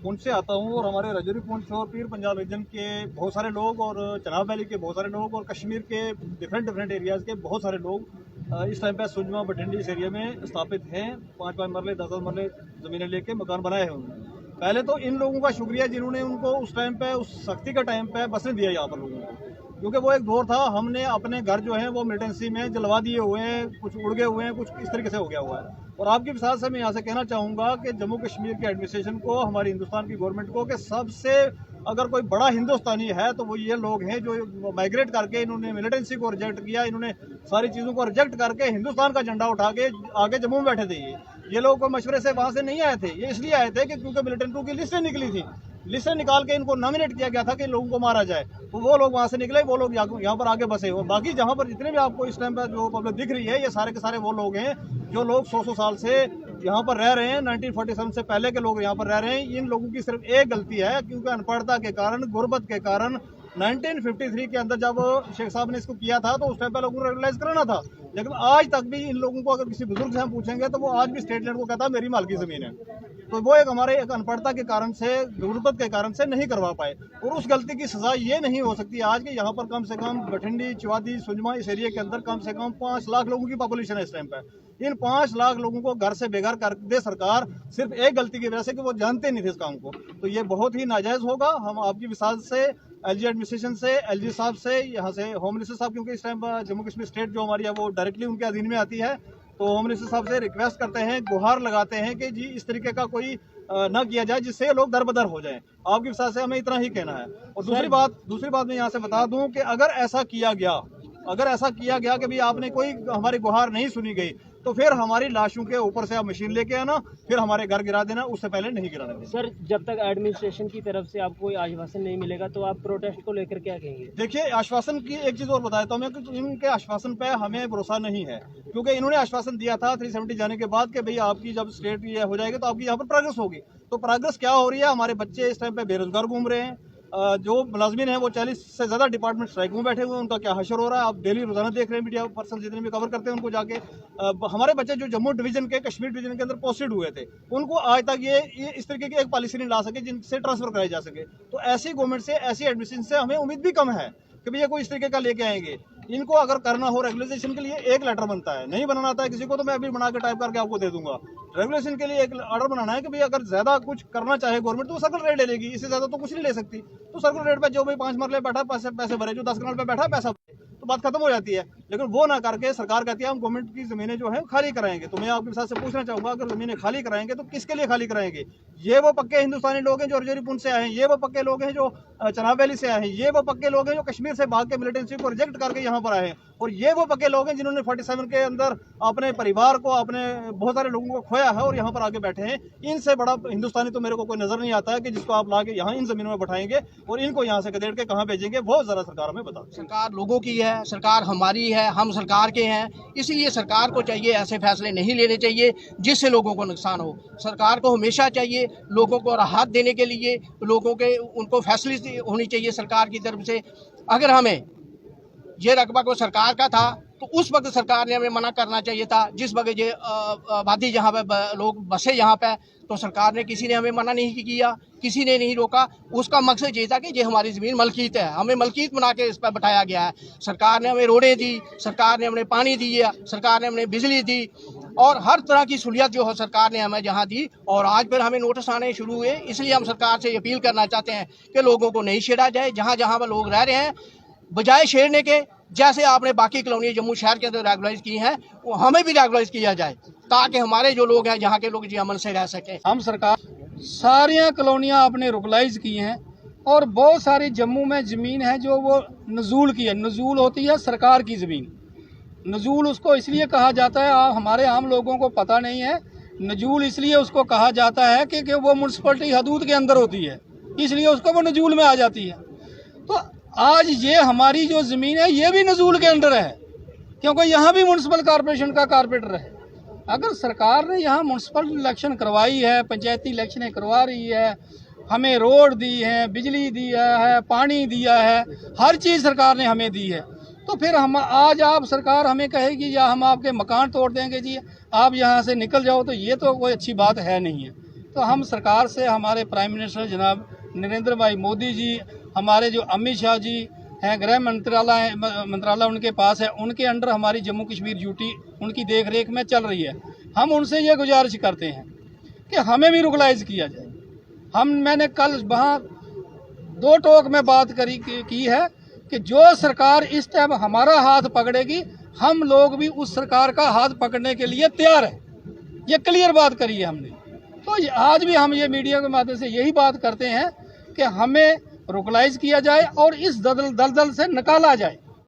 पुंछ से आता हूँ और हमारे रजौरी, पुंछ और पीर पंजाब रीजन के बहुत सारे लोग और चनाब वैली के बहुत सारे लोग और कश्मीर के डिफरेंट एरियाज़ के बहुत सारे लोग इस टाइम पे सुजमा बठिंडी इस एरिया में स्थापित हैं। 5-5 मरले 10-10 मरले ज़मीनें लेके मकान बनाए हैं उन्होंने। पहले तो इन लोगों का शुक्रिया जिन्होंने उनको उस टाइम पे, उस सख्ती का टाइम पे बसने दिया यहाँ पर लोगों को, क्योंकि वो एक दौर था हमने अपने घर जो है वो मिलिटेंसी में जलवा दिए हुए हैं, कुछ उड़ गए हुए हैं, कुछ इस तरीके से हो गया हुआ है। और आपके साथ से मैं यहाँ से कहना चाहूँगा कि जम्मू कश्मीर के एडमिनिस्ट्रेशन को, हमारी हिंदुस्तान की गवर्नमेंट को, कि सबसे अगर कोई बड़ा हिंदुस्तानी है तो वो ये लोग हैं जो माइग्रेट करके इन्होंने मिलिटेंसी को रिजेक्ट किया, इन्होंने सारी चीज़ों को रिजेक्ट करके हिंदुस्तान का झंडा उठा के आगे जम्मू में बैठे थे। ये लोग मशवरे से वहाँ से नहीं आए थे, ये इसलिए आए थे कि क्योंकि मिलिटेंटों की लिस्टें निकली थी, लिस्टें निकाल के इनको नॉमिनेट किया गया था कि लोगों को मारा जाए, तो वो लोग वहाँ से निकले, वो लोग यहाँ पर आगे बसे। और बाकी जहाँ पर जितने भी आपको इस टाइम पर जो पब्लिक दिख रही है, ये सारे के सारे वो लोग हैं जो लोग 100 साल से यहाँ पर रह रहे हैं। 1947 से पहले के लोग यहाँ पर रह रहे हैं। इन लोगों की सिर्फ एक गलती है, क्योंकि अनपढ़ता के कारण, गुर्बत के कारण 1953 के अंदर जब शेख साहब ने इसको किया था तो उस टाइम पर लोगों को रेगुलाइज कराना था। लेकिन आज तक भी इन लोगों को अगर किसी बुजुर्ग से हम पूछेंगे तो वो आज भी स्टेट लैंड को कहता है मेरी मालकी जमीन है। तो वो हमारे एक अनपढ़ता के कारण से, गुर्बत के कारण से नहीं करवा पाए। और उस गलती की सजा ये नहीं हो सकती आज के यहाँ पर कम से कम बठिंडी, चिवादी, सुजमा इस एरिया के अंदर कम से कम 5 लाख लोगों की पॉपुलेशन है इस टाइम पर। इन 5 लाख लोगों को घर से बेघर कर दे सरकार, सिर्फ एक गलती की वजह से कि वो जानते नहीं थे इस काम को। तो ये बहुत ही नाजायज होगा। हम आपकी विसाल से, एलजी एडमिनिस्ट्रेशन से, एलजी साहब से, यहाँ से होम मिनिस्टर साहब, क्योंकि इस टाइम पर जम्मू कश्मीर स्टेट जो हमारी है वो डायरेक्टली उनके अधीन में आती है, तो होम मिनिस्टर साहब से रिक्वेस्ट करते हैं, गुहार लगाते हैं कि जी इस तरीके का कोई न किया जाए जिससे लोग दरबदर हो जाएं। आपकी विसाल से हमें इतना ही कहना है। और दूसरी बात मैं यहाँ से बता दूं कि अगर ऐसा किया गया कि भाई आपने कोई हमारी गुहार नहीं सुनी गई, तो फिर हमारी लाशों के ऊपर से आप मशीन लेके आना, फिर हमारे घर गिरा देना, उससे पहले नहीं गिराना देना। सर, जब तक एडमिनिस्ट्रेशन की तरफ से आपको कोई आश्वासन नहीं मिलेगा तो आप प्रोटेस्ट को लेकर क्या कहेंगे? देखिए, आश्वासन की एक चीज़ और बता देता हूँ मैं कि इनके आश्वासन पे हमें भरोसा नहीं है, क्योंकि इन्होंने आश्वासन दिया था 370 जाने के बाद कि भाई आपकी जब स्टेट ये हो जाएगी तो आपकी यहाँ पर प्रोग्रेस होगी। तो प्रोग्रेस क्या हो रही है? हमारे बच्चे इस टाइम पे बेरोजगार घूम रहे हैं, जो मुलाजमीन हैं वो 40 से ज़्यादा डिपार्टमेंट स्ट्राइक में बैठे हुए हैं, उनका क्या हशर हो रहा है आप डेली रोजाना देख रहे हैं। मीडिया पर्सन जितने भी कवर करते हैं उनको जाके, हमारे बच्चे जो जम्मू डिवीजन के, कश्मीर डिवीजन के अंदर पोस्टेड हुए थे, उनको आज तक ये इस तरीके की एक पॉलिसी नहीं ला सके जिनसे ट्रांसफर कराई जा सके। तो ऐसी गवर्नमेंट से, ऐसी एडमिनिस्ट्रेशन से हमें उम्मीद भी कम है कि भैया कोई इस तरीके का लेके आएंगे। इनको अगर करना हो रेगुलेशन के लिए एक लेटर बनता है, नहीं बनाना आता है किसी को तो मैं अभी बना के टाइप करके आपको दे दूंगा। रेगुलेशन के लिए एक ऑर्डर बनाना है कि भाई अगर ज्यादा कुछ करना चाहे गवर्नमेंट तो सर्कुलर रेट ले लेगी, इससे ज्यादा तो कुछ नहीं ले सकती। तो सर्कुलर रेट पे जो भाई 5 मरले बैठा पैसे भरे, जो 10 कनाल पे बैठा पैसा भरे, तो बात खत्म हो जाती है। लेकिन वो ना करके सरकार कहती है हम गवर्नमेंट की जमीनें जो है खाली कराएंगे। तो मैं आपके साथ से पूछना चाहूंगा, अगर जमीनें खाली कराएंगे तो किसके लिए खाली कराएंगे? ये वो पक्के हिंदुस्तानी लोग हैं जो रजौरी पुंछ से आए हैं, ये वो पक्के लोग हैं जो चनाब वैली से आए हैं, ये वो पक्के लोग हैं जो कश्मीर से भाग के मिलिटेंसी को रिजेक्ट करके यहाँ पर आए हैं, और ये वो पक्के लोग हैं जिन्होंने 47 के अंदर अपने परिवार को, अपने बहुत सारे लोगों को खोया है और यहाँ पर आगे बैठे हैं। इनसे बड़ा हिंदुस्तानी तो मेरे को कोई नजर नहीं आता है कि जिसको आप लाके यहाँ इन जमीनों में बैठाएंगे और इनको यहाँ से खदेड़ के कहाँ भेजेंगे, वो जरा सरकार हमें बता। सरकार लोगों की है, सरकार हमारी है, हम सरकार के हैं, इसलिए सरकार को चाहिए ऐसे फैसले नहीं लेने चाहिए जिससे लोगों को नुकसान हो। सरकार को हमेशा चाहिए लोगों को राहत देने के लिए, लोगों के उनको फैसिलिटी होनी चाहिए सरकार की तरफ से। अगर हमें ये रकबा को सरकार का था तो उस वक्त सरकार ने हमें मना करना चाहिए था। जिस वक्त ये आबादी जहाँ पे लोग बसे यहाँ पे, तो सरकार ने, किसी ने हमें मना नहीं किया, किसी ने नहीं रोका। उसका मकसद ये था कि ये हमारी ज़मीन मलकीत है, हमें मलकीत बना के इस पर बैठाया गया है। सरकार ने हमें रोडें दी, सरकार ने हमें पानी दिया, सरकार ने हमें बिजली दी और हर तरह की सहूलियत जो है सरकार ने हमें जहाँ दी। और आज फिर हमें नोटिस आने शुरू हुए, इसलिए हम सरकार से अपील करना चाहते हैं कि लोगों को नहीं छेड़ा जाए। जहाँ जहाँ पर लोग रह रहे हैं, बजाय छेड़ने के, जैसे आपने बाकी कॉलोनी जम्मू शहर के अंदर रेगुलाइज की हैं, वो हमें भी रेगुलाइज किया जाए ताकि हमारे जो लोग हैं, यहाँ के लोग जी अमन से रह सकें। हम सरकार सारियां कॉलोनियां आपने रुकलाइज की हैं और बहुत सारी जम्मू में ज़मीन है जो वो नजूल की है। नजूल होती है सरकार की ज़मीन। नजूल उसको इसलिए कहा जाता है, हमारे आम लोगों को पता नहीं है। नजूल इसलिए उसको कहा जाता है कि वो म्यूनसिपलिटी हदूद के अंदर होती है, इसलिए उसको वो नजूल में आ जाती है। तो आज ये हमारी जो ज़मीन है ये भी नजूल के अंदर है, क्योंकि यहाँ भी म्यूनसिपल कॉरपोरेशन का कारपोरेटर है। अगर सरकार ने यहाँ म्यूनसिपल इलेक्शन करवाई है, पंचायती इलेक्शनें करवा रही है, हमें रोड दी है, बिजली दिया है, पानी दिया है, हर चीज़ सरकार ने हमें दी है, तो फिर हम आज आप सरकार हमें कहेगी या हम आपके मकान तोड़ देंगे जी, आप यहाँ से निकल जाओ, तो ये तो कोई अच्छी बात है नहीं है। तो हम सरकार से, हमारे प्राइम मिनिस्टर जनाब नरेंद्र भाई मोदी जी, हमारे जो अमित शाह जी हैं, गृह मंत्रालय उनके पास है, उनके अंडर हमारी जम्मू कश्मीर ड्यूटी उनकी देख रेख में चल रही है। हम उनसे ये गुजारिश करते हैं कि हमें भी रुगलाइज किया जाए। मैंने कल वहाँ 2 टोक में बात की है कि जो सरकार इस टाइम हमारा हाथ पकड़ेगी, हम लोग भी उस सरकार का हाथ पकड़ने के लिए तैयार है। ये क्लियर बात करी है हमने। तो आज भी हम ये मीडिया के माध्यम से यही बात करते हैं कि हमें रुगलाइज किया जाए और इस दलदल से निकाला जाए।